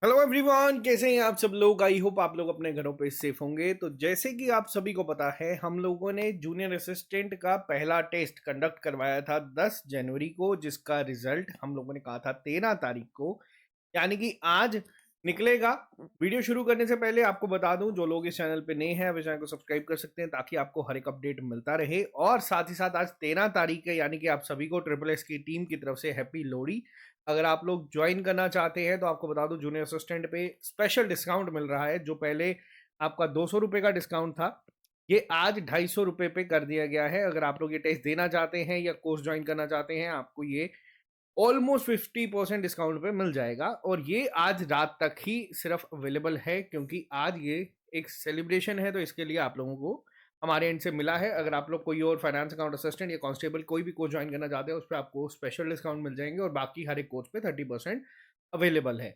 Hello everyone, कैसे हैं आप सब लोग। आई होप आप लोग अपने घरों पे सेफ होंगे। तो जैसे कि आप सभी को पता है, हम लोगों ने जूनियर असिस्टेंट का पहला टेस्ट कंडक्ट करवाया था 10 जनवरी को, जिसका रिजल्ट हम लोगों ने कहा था 13 तारीख को, यानी कि आज निकलेगा। वीडियो शुरू करने से पहले आपको बता दूं, जो लोग इस चैनल पे नए हैं वे चैनल को सब्सक्राइब कर सकते हैं ताकि आपको हर एक अपडेट मिलता रहे। और साथ ही साथ आज 13 तारीख है, यानी कि आप सभी को ट्रिपल एस की टीम की तरफ से हैप्पी लोहड़ी। अगर आप लोग ज्वाइन करना चाहते हैं तो आपको बता दूं, जूनियर असिस्टेंट पे स्पेशल डिस्काउंट मिल रहा है। जो पहले आपका 200 रुपये का डिस्काउंट था, ये आज 250 रुपये पे कर दिया गया है। अगर आप लोग ये टेस्ट देना चाहते हैं या कोर्स ज्वाइन करना चाहते हैं, आपको ये ऑलमोस्ट 50% डिस्काउंट पे मिल जाएगा। और ये आज रात तक ही सिर्फ अवेलेबल है, क्योंकि आज ये एक सेलिब्रेशन है, तो इसके लिए आप लोगों को हमारे एंड से मिला है। अगर आप लोग कोई और फाइनेंस अकाउंट असिस्टेंट या कांस्टेबल कोई भी कोर्स ज्वाइन करना चाहते हैं, उस पर आपको स्पेशल डिस्काउंट मिल जाएंगे और बाकी हर एक कोर्स पे 30% अवेलेबल है।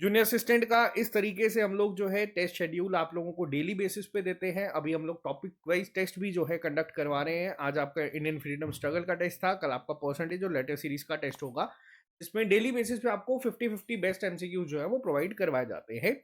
जूनियर असिस्टेंट का इस तरीके से हम लोग जो है टेस्ट शेड्यूल आप लोगों को डेली बेसिस पे देते हैं। अभी हम लोग टॉपिक वाइज टेस्ट भी जो है कंडक्ट करवा रहे हैं। आज आपका इंडियन फ्रीडम स्ट्रगल का टेस्ट था, कल आपका परसेंटेज और लेटर सीरीज का टेस्ट होगा, जिसमें डेली बेसिस पे आपको 50-50 बेस्ट एमसीक्यू जो है वो प्रोवाइड करवाए जाते हैं।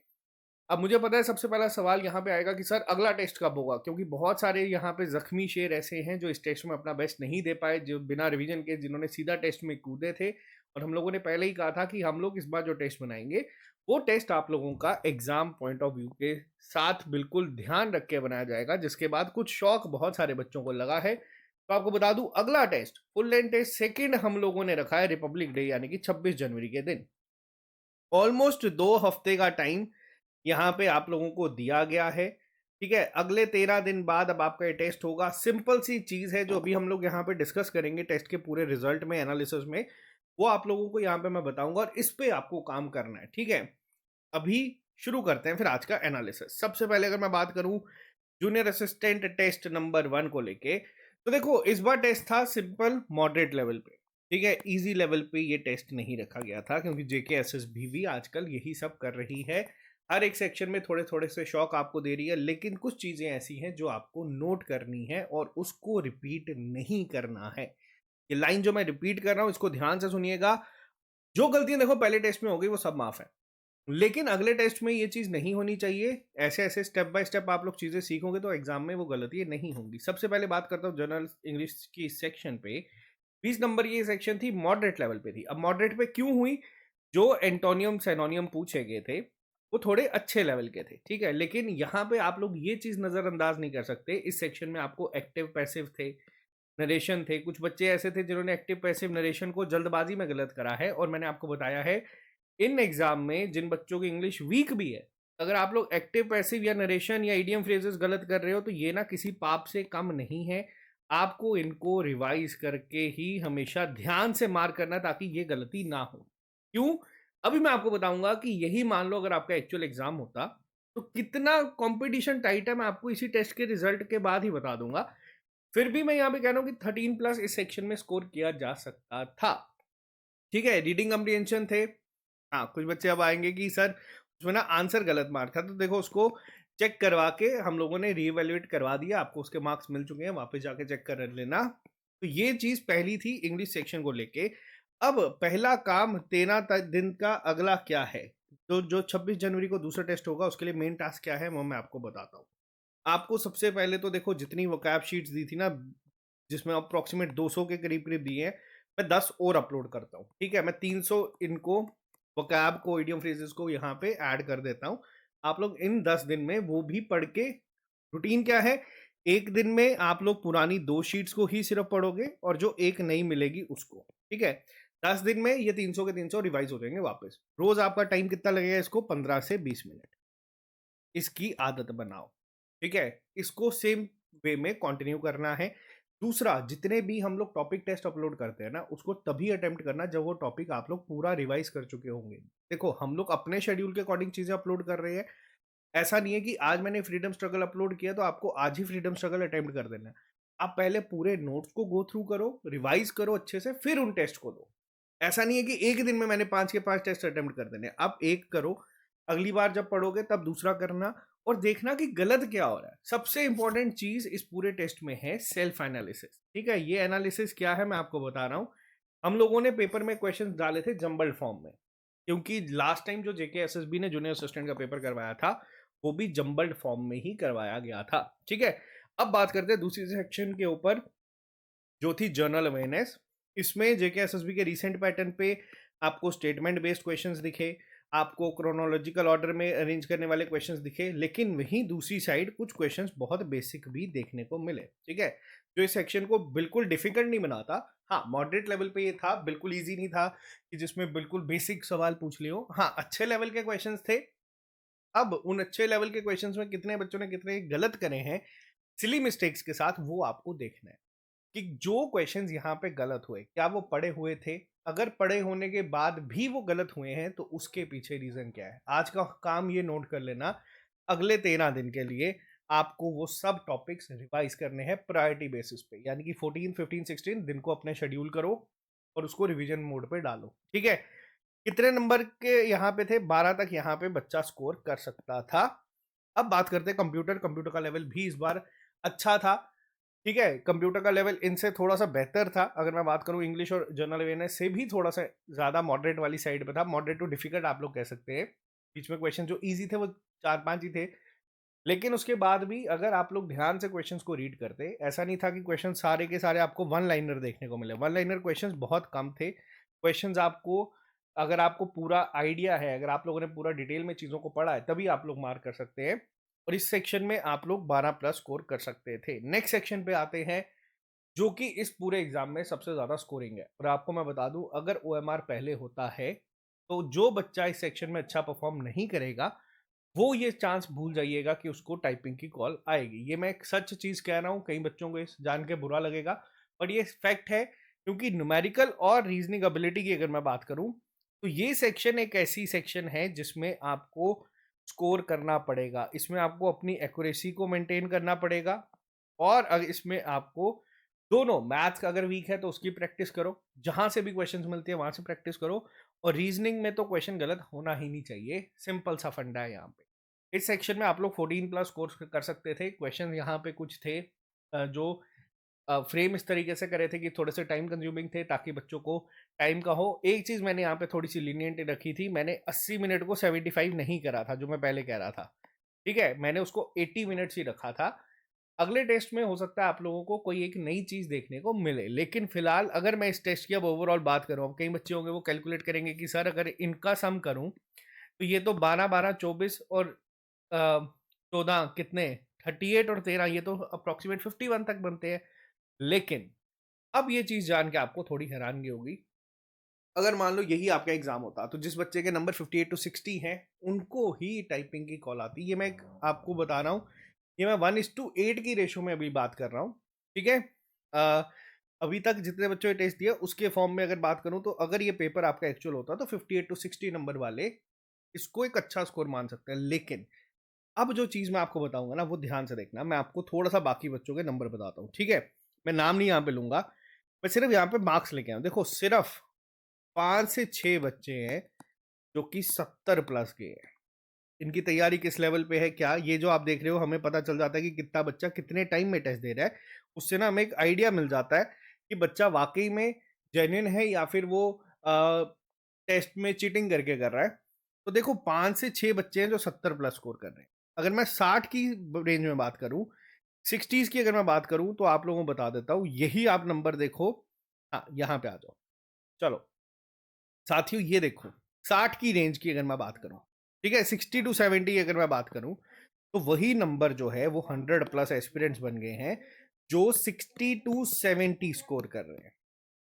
अब मुझे पता है सबसे पहला सवाल यहाँ पे आएगा कि सर अगला टेस्ट कब होगा, क्योंकि बहुत सारे यहाँ पे जख्मी शेर ऐसे हैं जो इस टेस्ट में अपना बेस्ट नहीं दे पाए, जो बिना रिवीजन के जिन्होंने सीधा टेस्ट में कूदे थे। और हम लोगों ने पहले ही कहा था कि हम लोग इस बार जो टेस्ट बनाएंगे वो टेस्ट आप लोगों का एग्जाम पॉइंट ऑफ व्यू के साथ बिल्कुल ध्यान रख के बनाया जाएगा, जिसके बाद कुछ शौक बहुत सारे बच्चों को लगा है। तो आपको बता दूं, अगला test full length test second हम लोगों ने रखा है रिपब्लिक डे यानी कि 26 जनवरी के दिन। ऑलमोस्ट 2 हफ्ते का टाइम यहाँ पे आप लोगों को दिया गया है। ठीक है, अगले 13 दिन बाद अब आपका ये टेस्ट होगा। सिंपल सी चीज है जो अभी हम लोग यहाँ पे डिस्कस करेंगे टेस्ट के पूरे रिजल्ट में, एनालिसिस में, वो आप लोगों को यहाँ पे मैं बताऊंगा और इस पे आपको काम करना है। ठीक है, अभी शुरू करते हैं फिर आज का एनालिसिस। सबसे पहले अगर मैं बात करूं जूनियर असिस्टेंट टेस्ट नंबर 1 को लेके, तो देखो इस बार टेस्ट था सिंपल मॉडरेट लेवल पे। ठीक है, इजी लेवल पे ये टेस्ट नहीं रखा गया था, क्योंकि जेके एसएसबी भी आजकल यही सब कर रही है। हर एक सेक्शन में थोड़े थोड़े से शौक आपको दे रही है, लेकिन कुछ चीजें ऐसी हैं जो आपको नोट करनी है और उसको रिपीट नहीं करना है। ये लाइन जो मैं रिपीट कर रहा हूं, इसको ध्यान से सुनिएगा। जो गलतियां देखो पहले टेस्ट में हो गई वो सब माफ है, लेकिन अगले टेस्ट में ये चीज नहीं होनी चाहिए। ऐसे ऐसे स्टेप बाय स्टेप आप लोग चीजें सीखोगे तो एग्जाम में वो गलतियां नहीं होंगी। सबसे पहले बात करता हूँ जनरल इंग्लिश की सेक्शन पे। 20 नंबर ये सेक्शन थी, मॉडरेट लेवल पे थी। अब मॉडरेट पे क्यों हुई? जो एंटोनियम सैनोनियम पूछे गए थे वो थोड़े अच्छे लेवल के थे। ठीक है, लेकिन यहाँ पे आप लोग ये चीज नजरअंदाज नहीं कर सकते। इस सेक्शन में आपको एक्टिव पैसिव थे, नरेशन थे। कुछ बच्चे ऐसे थे जिन्होंने एक्टिव पैसिव नरेशन को जल्दबाजी में गलत करा है, और मैंने आपको बताया है इन एग्जाम में जिन बच्चों की इंग्लिश वीक भी है, अगर आप लोग एक्टिव पैसिव या नरेशन या इडियम फ्रेजेस गलत कर रहे हो तो ये ना किसी पाप से कम नहीं है। आपको इनको रिवाइज करके ही हमेशा ध्यान से मार्क करना, ताकि ये गलती ना हो। क्यों? अभी मैं आपको बताऊंगा कि यही मान लो अगर आपका एक्चुअल एग्जाम होता तो कितना कंपटीशन टाइट है, मैं आपको इसी टेस्ट के रिजल्ट के बाद ही बता दूंगा। फिर भी मैं यहाँ पे कह रहा हूँ कि 13+ इस सेक्शन में स्कोर किया जा सकता था। ठीक है, रीडिंग कम्प्रीहेंशन थे। हाँ, कुछ बच्चे अब आएंगे कि सर उसमें ना आंसर गलत मार्क था, तो देखो उसको चेक करवा के हम लोगों ने रीवैल्यूएट करवा दिया, आपको उसके मार्क्स मिल चुके हैं, वापस जाके चेक कर लेना। तो ये चीज पहली थी इंग्लिश सेक्शन को लेके। अब पहला काम 13 दिन का अगला क्या है, तो जो 26 जनवरी को दूसरा टेस्ट होगा उसके लिए मेन टास्क क्या है वो मैं आपको बताता हूँ। आपको सबसे पहले तो देखो जितनी वोकैब शीट्स दी थी ना, जिसमें अप्रोक्सीमेट 200 के करीब करीब दिए हैं, मैं 10 और अपलोड करता हूँ। ठीक है, मैं 300 इनको वोकैब को, इडियम फ्रेजेस को यहाँ पे ऐड कर देता हूँ। आप लोग इन 10 दिन में वो भी पढ़ के, रूटीन क्या है, एक दिन में आप लोग पुरानी 2 शीट्स को ही सिर्फ पढ़ोगे और जो एक नई मिलेगी उसको। ठीक है, 10 दिन में ये 300 के 300 रिवाइज हो जाएंगे वापस। रोज आपका टाइम कितना लगेगा? इसको 15 से 20 मिनट। इसकी आदत बनाओ। ठीक है, इसको सेम वे में कंटिन्यू करना है। दूसरा, जितने भी हम लोग टॉपिक टेस्ट अपलोड करते हैं ना, उसको तभी अटेम्प्ट करना जब वो टॉपिक आप लोग पूरा रिवाइज कर चुके होंगे। देखो हम लोग अपने शेड्यूल के अकॉर्डिंग चीजें अपलोड कर रहे हैं। ऐसा नहीं है कि आज मैंने फ्रीडम स्ट्रगल अपलोड किया तो आपको आज ही फ्रीडम स्ट्रगल अटेम्प्ट कर देना है। आप पहले पूरे नोट्स को गो थ्रू करो, रिवाइज करो अच्छे से, फिर उन टेस्ट को दो। ऐसा नहीं है कि एक दिन में मैंने 5 के 5 टेस्ट अटेम्प्ट कर देने। आप एक करो, अगली बार जब पढ़ोगे तब दूसरा करना, और देखना कि गलत क्या हो रहा है। सबसे इंपॉर्टेंट चीज इस पूरे टेस्ट में है सेल्फ एनालिसिस। ठीक है, ये एनालिसिस क्या है मैं आपको बता रहा हूं। हम लोगों ने पेपर में क्वेश्चंस डाले थे जंबल्ड फॉर्म में। क्योंकि लास्ट टाइम जो जेके एसएसबी ने जूनियर असिस्टेंट का पेपर करवाया था वो भी जम्बल्ड फॉर्म में ही करवाया गया था। ठीक है, अब बात करते हैं दूसरी सेक्शन के ऊपर जो थी जर्नल अवेयरनेस। इसमें जेके एसएसबी के रीसेंट पैटर्न पे आपको स्टेटमेंट बेस्ड क्वेश्चंस दिखे, आपको क्रोनोलॉजिकल ऑर्डर में अरेंज करने वाले क्वेश्चंस दिखे, लेकिन वहीं दूसरी साइड कुछ क्वेश्चंस बहुत बेसिक भी देखने को मिले। ठीक है, जो इस सेक्शन को बिल्कुल डिफिकल्ट नहीं बनाता, हाँ मॉडरेट लेवल पे ये था, बिल्कुल ईजी नहीं था कि जिसमें बिल्कुल बेसिक सवाल पूछ लियो। हाँ अच्छे लेवल के क्वेश्चंस थे। अब उन अच्छे लेवल के क्वेश्चंस में कितने बच्चों ने कितने गलत करे हैं सिली मिस्टेक्स के साथ, वो आपको देखना है कि जो क्वेश्चंस यहाँ पे गलत हुए क्या वो पढ़े हुए थे, अगर पढ़े होने के बाद भी वो गलत हुए हैं तो उसके पीछे रीजन क्या है। आज का काम ये नोट कर लेना, अगले 13 दिन के लिए आपको वो सब टॉपिक्स रिवाइज करने हैं प्रायोरिटी बेसिस पे, यानी कि 14 15 16 दिन को अपने शेड्यूल करो और उसको रिवीजन मोड पे डालो। ठीक है, कितने नंबर के यहाँ पे थे, 12 तक यहाँ पे बच्चा स्कोर कर सकता था। अब बात करते हैं कंप्यूटर। कंप्यूटर का लेवल भी इस बार अच्छा था। ठीक है, कंप्यूटर का लेवल इनसे थोड़ा सा बेहतर था। अगर मैं बात करूं इंग्लिश और जनरल अवेयरनेस से भी थोड़ा सा ज़्यादा मॉडरेट वाली साइड पे था, मॉडरेट टू डिफिकल्ट आप लोग कह सकते हैं। बीच में क्वेश्चन जो इजी थे वो 4-5 ही थे, लेकिन उसके बाद भी अगर आप लोग ध्यान से क्वेश्चंस को रीड करते, ऐसा नहीं था कि क्वेश्चन सारे के सारे आपको वन लाइनर देखने को मिले। वन लाइनर क्वेश्चंस बहुत कम थे। क्वेश्चंस आपको, अगर आपको पूरा आइडिया है, अगर आप लोगों ने पूरा डिटेल में चीज़ों को पढ़ा है, तभी आप लोग मार्क कर सकते हैं और इस सेक्शन में आप लोग 12 प्लस स्कोर कर सकते थे। नेक्स्ट सेक्शन पे आते हैं जो कि इस पूरे एग्जाम में सबसे ज़्यादा स्कोरिंग है। और आपको मैं बता दूं, अगर ओएमआर पहले होता है तो जो बच्चा इस सेक्शन में अच्छा परफॉर्म नहीं करेगा वो ये चांस भूल जाइएगा कि उसको टाइपिंग की कॉल आएगी। ये मैं एक सच चीज़ कह रहा हूँ, कई बच्चों को इस जान के बुरा लगेगा पर ये फैक्ट है। क्योंकि न्यूमेरिकल और रीजनिंग एबिलिटी की अगर मैं बात करूँ तो ये सेक्शन एक ऐसी सेक्शन है जिसमें आपको स्कोर करना पड़ेगा। इसमें आपको अपनी एक्यूरेसी को मेंटेन करना पड़ेगा और अगर इसमें आपको दोनों, मैथ्स अगर वीक है तो उसकी प्रैक्टिस करो, जहां से भी क्वेश्चंस मिलते हैं वहां से प्रैक्टिस करो, और रीजनिंग में तो क्वेश्चन गलत होना ही नहीं चाहिए। सिंपल सा फंडा है यहाँ पे। इस सेक्शन में आप लोग 14 प्लस कोर्स कर सकते थे। क्वेश्चन यहाँ पे कुछ थे जो फ्रेम इस तरीके से करे थे कि थोड़े से टाइम कंज्यूमिंग थे ताकि बच्चों को टाइम का हो। एक चीज़ मैंने यहाँ पे थोड़ी सी लीनियंट रखी थी, मैंने 80 मिनट को 75 नहीं करा था जो मैं पहले कह रहा था। ठीक है, मैंने उसको 80 मिनट्स ही रखा था। अगले टेस्ट में हो सकता है आप लोगों को कोई एक नई चीज़ देखने को मिले, लेकिन फिलहाल अगर मैं इस टेस्ट की अब ओवरऑल बात करूँ, अब कई बच्चे होंगे वो कैलकुलेट करेंगे कि सर अगर इनका सम करूँ तो ये तो 12-12, 24 और 14 कितने, 38 और 13, ये तो अप्रॉक्सीमेट 51 तक बनते हैं। लेकिन अब ये चीज़ जान के आपको थोड़ी हैरानगी होगी, अगर मान लो यही आपका एग्जाम होता तो जिस बच्चे के नंबर 58 टू 60 हैं उनको ही टाइपिंग की कॉल आती। ये मैं आपको बता रहा हूँ, ये मैं 1:8 की रेशो में अभी बात कर रहा हूँ। ठीक है, अभी तक जितने बच्चों ने टेस्ट दिया उसके फॉर्म में अगर बात करूँ तो अगर ये पेपर आपका एक्चुअल होता तो 58 टू 60 नंबर वाले इसको एक अच्छा स्कोर मान सकते हैं। लेकिन अब जो चीज़ मैं आपको बताऊंगा ना वो ध्यान से देखना, मैं आपको थोड़ा सा बाकी बच्चों के नंबर बताता हूँ। ठीक है, मैं नाम नहीं यहाँ पे लूंगा, मैं सिर्फ यहाँ पे मार्क्स लेके आऊँ। देखो सिर्फ 5 से 6 बच्चे हैं जो कि 70 प्लस के हैं। इनकी तैयारी किस लेवल पे है क्या, ये जो आप देख रहे हो हमें पता चल जाता है कि कितना बच्चा कितने टाइम में टेस्ट दे रहा है। उससे ना हमें एक आइडिया मिल जाता है कि बच्चा वाकई में जेन्युइन है या फिर वो टेस्ट में चीटिंग करके कर रहा है। तो देखो 5 से 6 बच्चे हैं जो 70 प्लस स्कोर कर रहे हैं। अगर मैं 60 की रेंज में बात करूं, 60s की अगर मैं बात करूं तो आप लोगों को बता देता हूं, यही आप नंबर देखो। हाँ यहाँ पे आ जाओ, चलो साथियों ये देखो 60 की रेंज की अगर मैं बात करूं, ठीक है 60 टू 70 अगर मैं बात करूं तो वही नंबर जो है वो 100 प्लस एस्पिरेंट्स बन गए हैं जो 60 टू 70 स्कोर कर रहे हैं।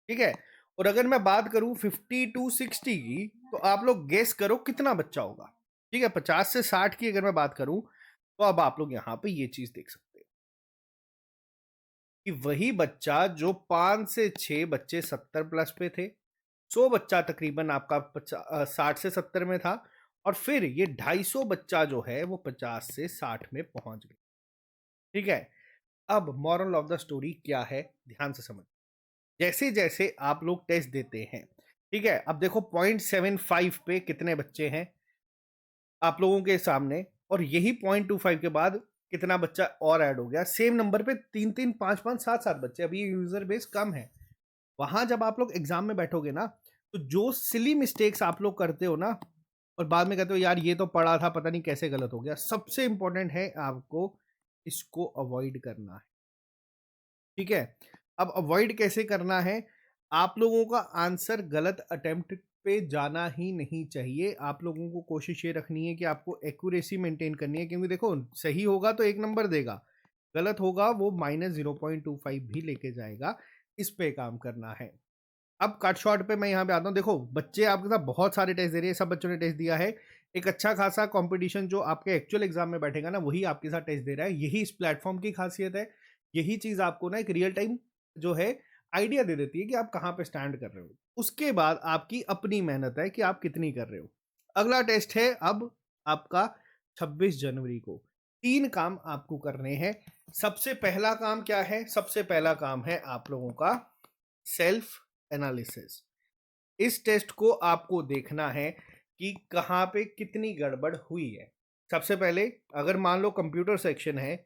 ठीक है, और अगर मैं बात करूं 50 टू 60 की तो आप लोग गेस करो कितना बच्चा होगा। ठीक है, 50 से 60 की अगर मैं बात करूं तो अब आप लोग यहां पे ये चीज देख सकते हैं कि वही बच्चा जो 5 से 6 बच्चे 70 प्लस पे थे, 100 बच्चा तकरीबन आपका 60 से 70 में था, और फिर ये 250 बच्चा जो है वो 50 से 60 में पहुंच गया। ठीक है, अब मॉरल ऑफ द स्टोरी क्या है, ध्यान से समझ। जैसे जैसे आप लोग टेस्ट देते हैं, ठीक है, अब देखो 0.75 पे कितने बच्चे हैं आप लोगों के सामने, और यही 0.25 के बाद कितना बच्चा और ऐड हो गया, सेम नंबर पे 3-3, 5-5, 7-7 बच्चे। अभी यूजर बेस कम है। वहां जब आप लोग एग्जाम में बैठोगे ना तो जो सिली मिस्टेक्स आप लोग करते हो ना और बाद में कहते हो यार ये तो पढ़ा था पता नहीं कैसे गलत हो गया, सबसे इंपॉर्टेंट है आपको इसको अवॉइड करना है। ठीक है, अब अवॉइड कैसे करना है? आप लोगों का आंसर गलत अटेम्प्ट पे जाना ही नहीं चाहिए। आप लोगों को कोशिश ये रखनी है कि आपको एक्यूरेसी मेंटेन करनी है, क्योंकि देखो सही होगा तो 1 नंबर देगा, गलत होगा वो -0.25 भी लेके जाएगा। इस पे काम करना है। अब कट शॉट पे मैं यहाँ पे आता हूँ। देखो बच्चे आपके साथ बहुत सारे टेस्ट दे रहे हैं, सब बच्चों ने टेस्ट दिया है। एक अच्छा खासा कंपटीशन जो आपके एक्चुअल एग्जाम में बैठेगा ना, वही आपके साथ टेस्ट दे रहा है। यही इस प्लेटफॉर्म की खासियत है। यही चीज आपको ना एक रियल टाइम जो है आइडिया दे देती है कि आप कहाँ पे स्टैंड कर रहे हो। उसके बाद आपकी अपनी मेहनत है कि आप कितनी कर रहे हो। अगला टेस्ट है अब आपका 26 जनवरी को। 3 काम आपको करने हैं। सबसे पहला काम क्या है? सबसे पहला काम है आप लोगों का सेल्फ एनालिसिस। इस टेस्ट को आपको देखना है कि कहाँ पे कितनी गड़बड़ हुई है। सबसे पहले अगर मान लो कंप्यूटर सेक्शन है,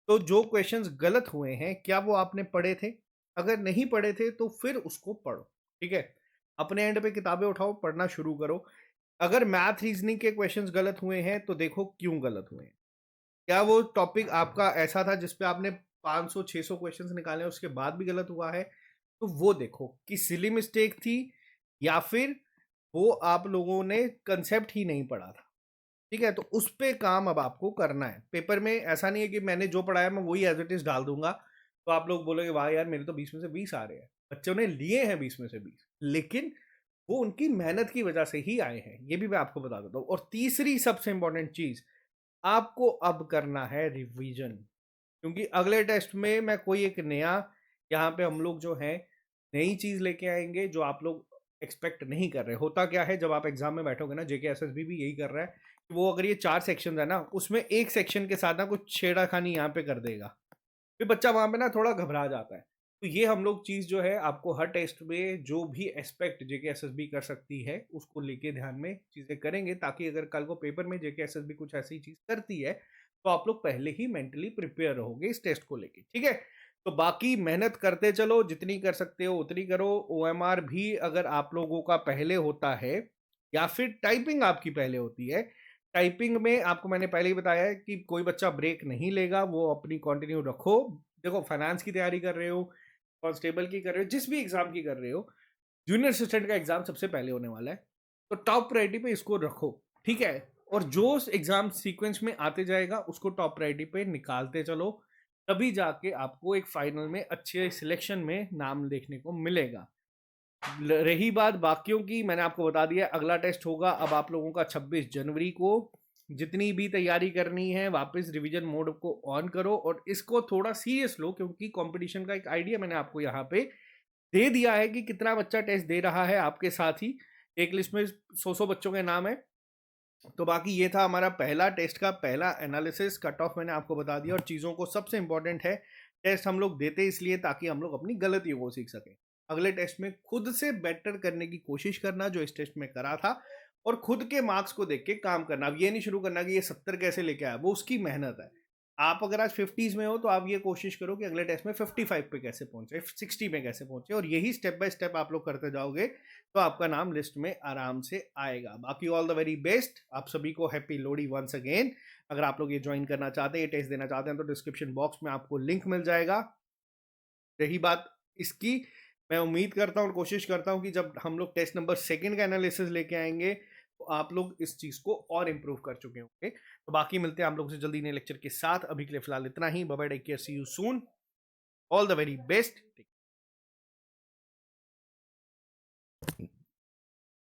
तो जो क्वेश्चंस गलत हुए हैं क्या वो आपने पढ़े थे? अगर नहीं पढ़े थे तो फिर उसको पढ़ो। ठीक है, अपने एंड पे किताबें उठाओ, पढ़ना शुरू करो। अगर मैथ रीजनिंग के क्वेश्चंस गलत हुए हैं तो देखो क्यों गलत हुए हैं। क्या वो टॉपिक आपका ऐसा था जिसपे आपने 500-600 क्वेश्चंस निकाले हैं उसके बाद भी गलत हुआ है? तो वो देखो कि सिली मिस्टेक थी या फिर वो आप लोगों ने कंसेप्ट ही नहीं पढ़ा था। ठीक है, तो उस पे काम अब आपको करना है। पेपर में ऐसा नहीं है कि मैंने जो पढ़ाया मैं वही एज इट इज डाल दूंगा, तो आप लोग बोलोगे वाह यार मेरे तो 20 में से 20 आ रहे हैं। बच्चों ने लिए हैं 20 में से 20, लेकिन वो उनकी मेहनत की वजह से ही आए हैं, ये भी मैं आपको बता देता हूँ। और तीसरी सबसे इंपॉर्टेंट चीज, आपको अब करना है रिवीजन। क्योंकि अगले टेस्ट में मैं कोई एक नया यहाँ पे हम लोग जो है नई चीज लेके आएंगे जो आप लोग एक्सपेक्ट नहीं कर रहे। होता क्या है, जब आप एग्जाम में बैठोगे ना, जेके एसएसबी भी यही कर रहा है कि वो अगर ये 4 सेक्शन है ना, उसमें एक सेक्शन के साथ ना कुछ छेड़ाखानी यहाँ पे कर देगा, फिर बच्चा वहां पे ना थोड़ा घबरा जाता है। तो ये हम लोग चीज जो है आपको हर टेस्ट में जो भी एस्पेक्ट जेके एसएसबी कर सकती है उसको लेके ध्यान में चीजें करेंगे, ताकि अगर कल को पेपर में जेके एसएसबी कुछ ऐसी चीज करती है तो आप लोग पहले ही मेंटली प्रिपेयर रहोगे इस टेस्ट को लेके। ठीक है, तो बाकी मेहनत करते चलो, जितनी कर सकते हो उतनी करो। ओएमआर भी अगर आप लोगों का पहले होता है या फिर टाइपिंग आपकी पहले होती है, टाइपिंग में आपको मैंने पहले ही बताया है कि कोई बच्चा ब्रेक नहीं लेगा, वो अपनी कंटिन्यू रखो। देखो फाइनेंस की तैयारी कर रहे हो, कांस्टेबल की कर रहे हो, जिस भी एग्जाम की कर रहे हो, जूनियर असिस्टेंट का एग्जाम सबसे पहले होने वाला है, तो टॉप प्रायोरिटी पे इसको रखो। ठीक है, और जो एग्जाम सीक्वेंस में आते जाएगा उसको टॉप प्रायोरिटी पे निकालते चलो, तभी जाके आपको एक फाइनल में अच्छे सिलेक्शन में नाम देखने को मिलेगा। रही बात बाकियों की, मैंने आपको बता दिया अगला टेस्ट होगा अब आप लोगों का 26 जनवरी को। जितनी भी तैयारी करनी है वापस रिवीजन मोड को ऑन करो और इसको थोड़ा सीरियस लो, क्योंकि कंपटीशन का एक आइडिया मैंने आपको यहाँ पे दे दिया है कि कितना बच्चा टेस्ट दे रहा है आपके साथ ही। एक लिस्ट में 100 बच्चों के नाम है। तो बाकी ये था हमारा पहला टेस्ट का पहला एनालिसिस। कट ऑफ मैंने आपको बता दिया और चीज़ों को सबसे इंपॉर्टेंट है, टेस्ट हम लोग देते इसलिए ताकि हम लोग अपनी गलतियों को सीख सकें। अगले टेस्ट में खुद से बेटर करने की कोशिश करना जो इस टेस्ट में करा था, और खुद के मार्क्स को देख के काम करना। अब ये नहीं शुरू करना कि ये 70 कैसे लेके आया, वो उसकी मेहनत है। आप अगर आज 50s में हो तो आप ये कोशिश करो कि अगले टेस्ट में 55 पे कैसे पहुंचे, 60 पे कैसे पहुंचे, और यही स्टेप बाय स्टेप आप लोग करते जाओगे तो आपका नाम लिस्ट में आराम से आएगा। बाकी ऑल द वेरी बेस्ट, आप सभी को हैप्पी लोहड़ी वंस अगेन। अगर आप लोग ये ज्वाइन करना चाहते हैं, ये टेस्ट देना चाहते हैं, तो डिस्क्रिप्शन बॉक्स में आपको लिंक मिल जाएगा। रही बात इसकी, मैं उम्मीद करता हूँ और कोशिश करता हूँ कि जब हम लोग टेस्ट नंबर 2 का एनालिसिस लेके आएंगे तो आप लोग इस चीज को और इम्प्रूव कर चुके होंगे। तो बाकी मिलते हैं आप लोग से जल्दी नए लेक्चर के साथ। अभी के लिए फिलहाल इतना ही। Bye bye, take care, see you soon, all the very best.